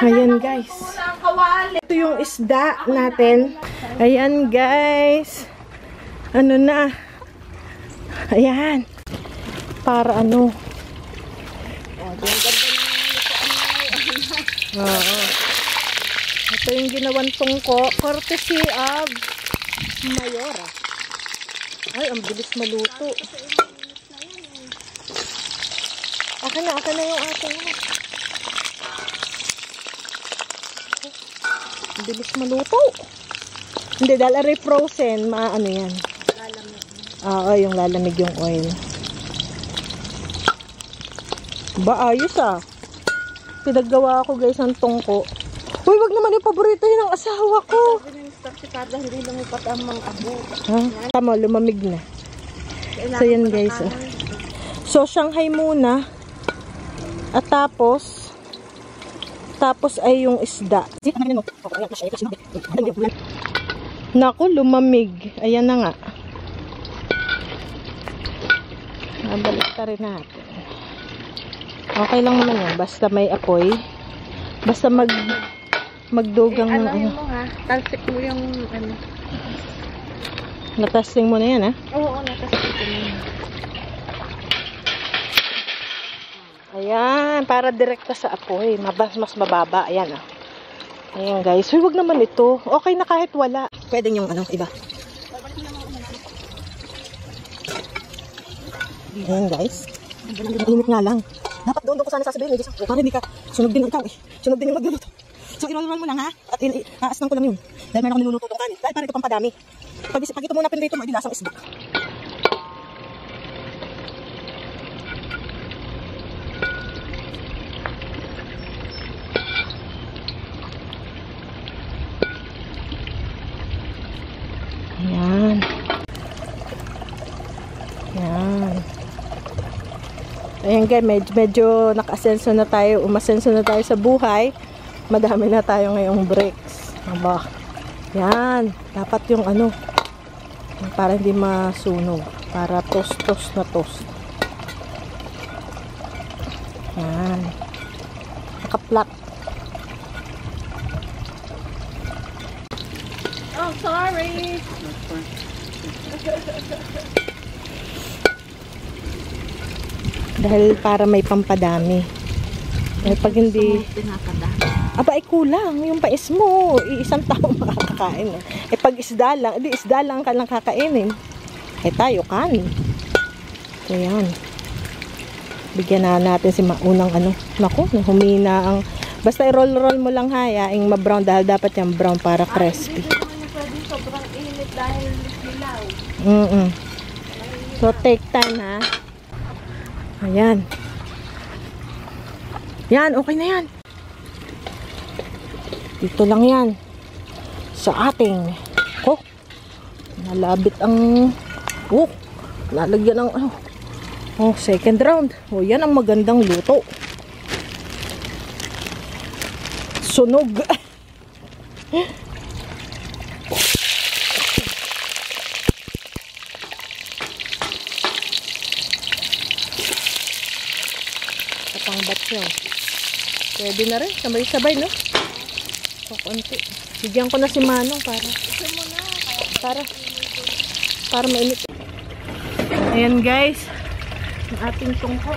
Ayan guys. Ito yung isda natin. Ayan guys. Ano na. Ayan. Para ano. Oo. Ito yung ginawan tungko. Courtesy of Mayora. Ay, ang bilis maluto. Akin na yung ating. Ang bilis maluto. Hindi, dahil aray frozen, maano yan. Lalamig. Oo, yung lalamig yung oil. Ba, ayos ah. Pinaggawa ako guys ng tungko. Uy, wag naman yung paborito yun ng asawa ko. Sabi ng starsikada, hindi lumipat ang mga abo. Ha? Tama, lumamig na. So yan guys. So, Shanghai muna. At tapos ay yung isda. Naku, lumamig. Ayan na nga. Nabalik ta rin natin. Okay lang naman yan. Basta may apoy. Basta magdugang ng ano. Mo ha? Talsik mo yung ano. Natesting mo na yan ha? Oo, natesting ko na yan. Ayan, para direkta sa apoy. Mas mababa. Ayan ah. Ayan guys. Uy, wag naman ito. Okay na kahit wala. Pwede yung ano, iba. Ayan guys. Init nga lang. Dapat doon ko sana sasabihin. Para hindi ka sunog din ikaw eh. Sunog din yung magluluto. So, i-roll mo lang ha. At haasnan ko lang yun. Dahil meron akong niluluto itong kanin. Dahil para ito pang padami. Pag ito muna pinrito mo, lasang isda. Ayan. Ayan. Ayan guys, medyo naka-asenso na tayo, umasenso na tayo sa buhay. Madami na tayo ngayong breaks. Aba. Yan. Dapat yung ano, para hindi masunog. Para toast na toast. Yan. Naka-flat. Oh, sorry. Dahil para may pampadami. Eh, pag hindi... Aba, ay kulang. Yung pais mo, isang tao makakakain. Eh, pag isda lang ka lang kakainin. Eh, tayo kanin. So, yan. Bigyan na natin si maunang ano. Naku, humina ang... Basta i-roll mo lang hayaing ma-brown dahil dapat yung brown para crispy. Hindi naman pwede sobrang init dahil hilaw. So, take time ha. Ayan. Yan, okay na yan. Dito lang yan. Sa ating nalabit ang lalagyan ng second round. Yan ang magandang luto. Sunog. Katangbat nyo. Pwede na rin. Sabay-sabay, no? So, konti. Bigyan ko na si Manong para mainit. Ayan guys. Ang ating tungko.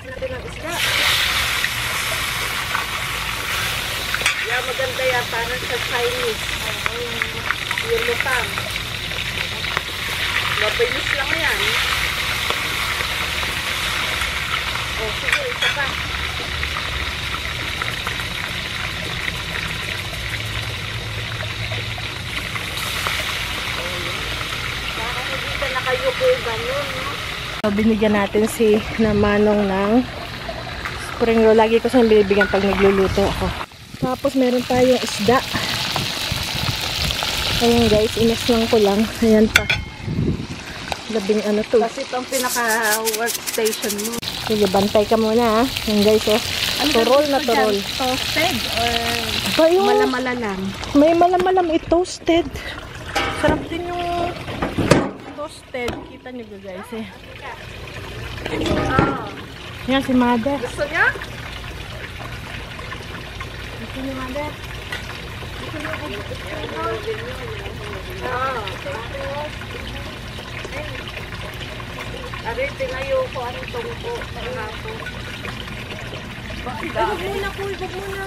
Natin ang isda. Yeah, maganda yan. Parang sa Chinese. Yung lutang. Mabilis lang yan. Oh, sige, isa pa. Parang hindi ka nakayuko ganun, no? So, binigyan natin si Namanong ng spring roll. Lagi ko siyang binibigyan pag nagluluto ako. Tapos meron tayong isda. Ayan guys, inas ko lang. Ayan pa. Labing ano to. Kasi itong pinaka-workstation mo. Sige, bantay ka muna ha. Ayan guys oh. Turol na turol. Toasted or Ba, yung malamala lang? may malam-malam i-toasted. Sarap din yung toasted. Kita nyo ba guys eh. Ah. Yan si Mother. Gusto niya? Gusto ni Mother. Ah. Aray, tinayo ko anong tungko. Kahapon. Huwag muna po, huwag muna.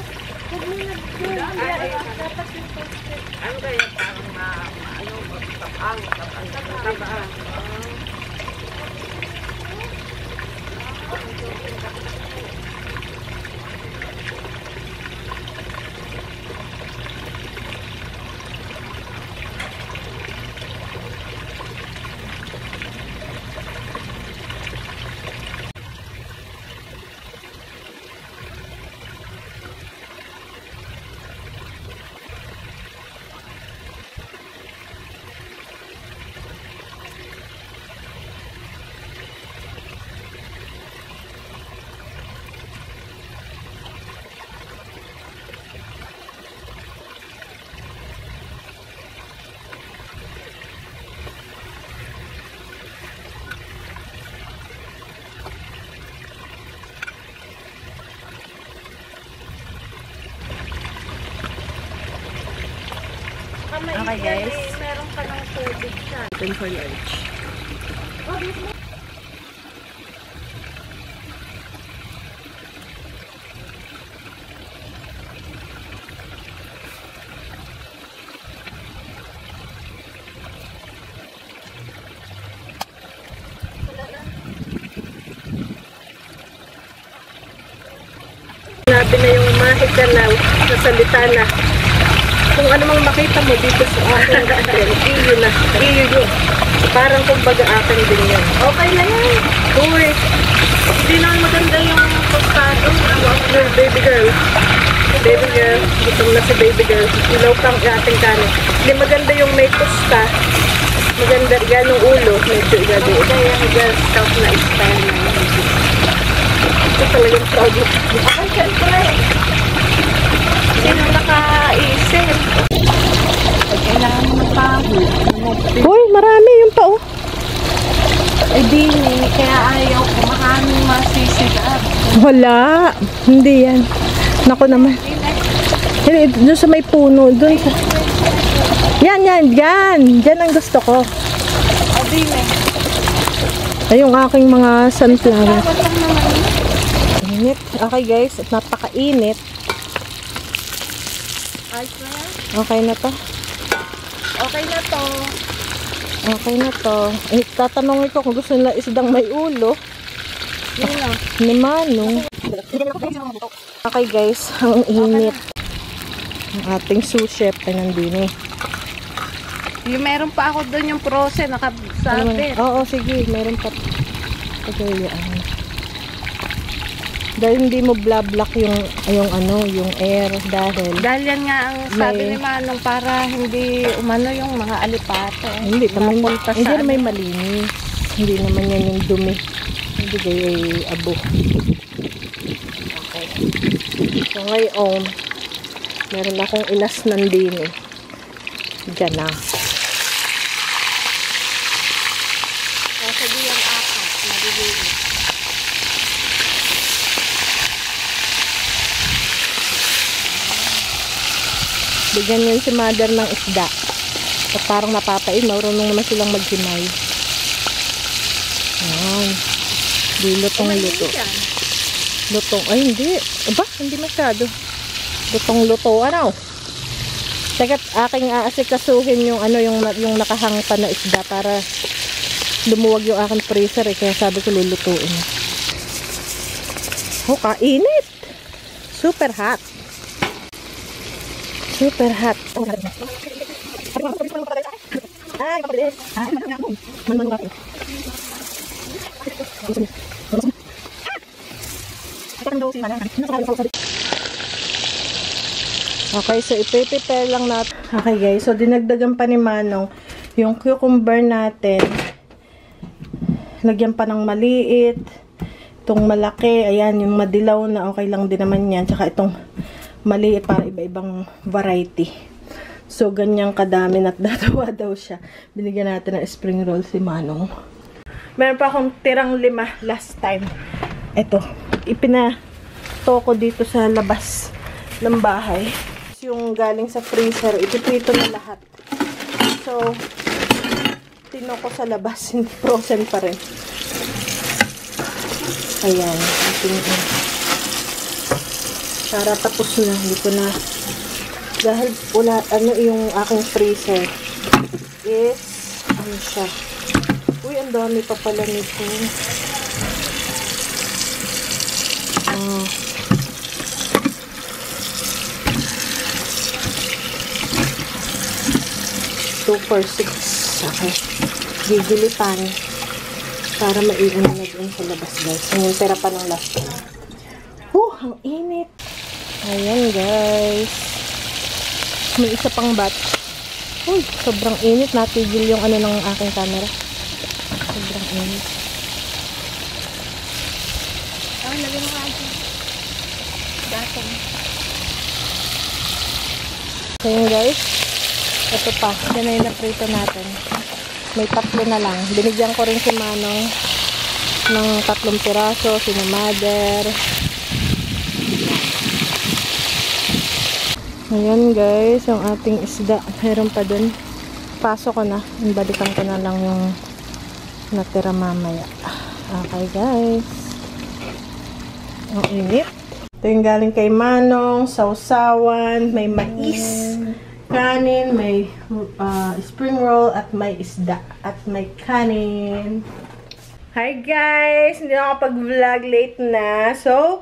Huwag muna. Dapat yung toasted. Ano kaya parang matapang. Tabaan. Okay guys. Meron ka ng tubig siya. Open for lunch. Sinabi na yung mahika na nasalita na. Kung ano mang makita mo dito sa akin, iyo na. Iyo yun. Parang kumbaga akin din yan. Okay na yan. Uy. Hindi na maganda yung postado. Baby girl. Baby girl. Gutom na si baby girl. Ilaw kang ating kanin. Hindi maganda yung may pusta. Maganda yan yung ulo. Medyo ilagay. Kaya yung girl scout na style na yun. Ito talagang proud mo. Ako, syempre. Sino nakaisip? Pag kailangan mo ng pahod. Uy, marami yung pa oh. Eh di, kaya ayaw ko maraming masisigab. Wala. Hindi yan. Naku naman. Hindi, doon sa may puno. Doon sa... Yan, yan, yan. Yan ang gusto ko. O di, Ay, yung aking mga sunflower. Init. Okay guys, napakainit. Ayos na yan? Okay na to. Okay na to. Okay na to. Eh, tatanungin ko kung gusto nila isdang may ulo. Yun na. Ni Manong. Okay guys, ang init. Ang ating sous chef ay nandun eh. Yung meron pa ako doon yung frozen, nakasabit. Oo, sige. Meron pa. Pagayaan. Dahil hindi mo block yung air dahil. Dahil yan nga ang sabi May- ni Manong para hindi umano yung mga alipato. Hindi naman, Mapunta hindi sa naman may malinis. Hindi naman yan yung dumi. Hindi kayo abo. Okay. So ngayon, meron akong inas nandini. Diyan na. Kasi di yung apat, naliliit. Bigyan yun si mother ng isda. At parang napapain, marunong naman silang maghimay. Ayan. Di lutong-luto. Lutong. Ay, hindi. Aba, hindi masyado. Lutong-luto. Ano? Teka, aking aasikasuhin yung nakahang pa na isda para lumuwag yung aking freezer eh. Kaya sabi ko lulutuin. Oh, kainit. Super hot. Super hot. Okay, so ipe-prepare lang natin. Okay guys, so dinagdagan pa ni Manong yung cucumber natin. Lagyan pa ng maliit. Itong malaki, ayan, yung madilaw na okay lang din naman yan. Tsaka itong maliit para iba-ibang variety. So, ganyang kadami at datawa daw siya. Binigyan natin ng spring roll si Manong. Meron pa akong tirang 5 last time. Ito, ipinato ko dito sa labas ng bahay. Yung galing sa freezer, ipiprito na lahat. So, tino ko sa labas, hindi frozen pa rin. Ayan, para tapos na, hindi ko na, dahil wala, yung aking freezer is, siya. Uy, ang dami pa pala nito. Ah. 2 for 6. Okay. Gigilitan. Para maiwan na dun sa labas, guys. Yung pera pa ng last time. Ang init. Ayan, guys. May isa pang batch. Uy, sobrang init. Natigil yung ng aking camera. Sobrang init. Lagyan mo nga dyan. Datong. So, yun, guys. Ito pa. Yan na yung naprito natin. May 3 na lang. Binigyan ko rin si Manong ng 3 piraso. Sina mother. Ayan guys, yung ating isda. Meron pa dun. Pasok ko na. Balikan ko na lang yung natira mamaya. Okay guys. Ang init. Ito yung galing kay Manong. Sausawan. May mais. Kanin. May spring roll. At may isda. At may kanin. Hi guys! Hindi na ako pag-vlog, late na. So,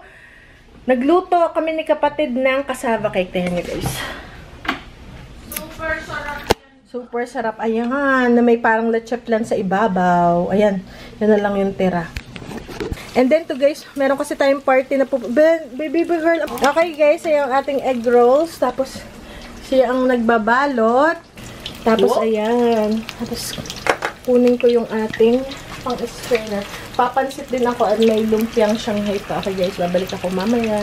nagluto kami ni kapatid ng cassava cake. Tingnan nyo guys. Super sarap yan. Super sarap. Ayan, na may parang leche flan sa ibabaw. Ayan, yan na lang yung tira. And then to guys, meron kasi tayong party na po. Baby girl. Okay guys, ayan ang ating egg rolls. Tapos, siya ang nagbabalot. Tapos, ayan. Tapos, kunin ko yung ating pang-strainer. Papansit din ako at may lumpiang Shanghai pa. Okay guys, babalik ako mamaya.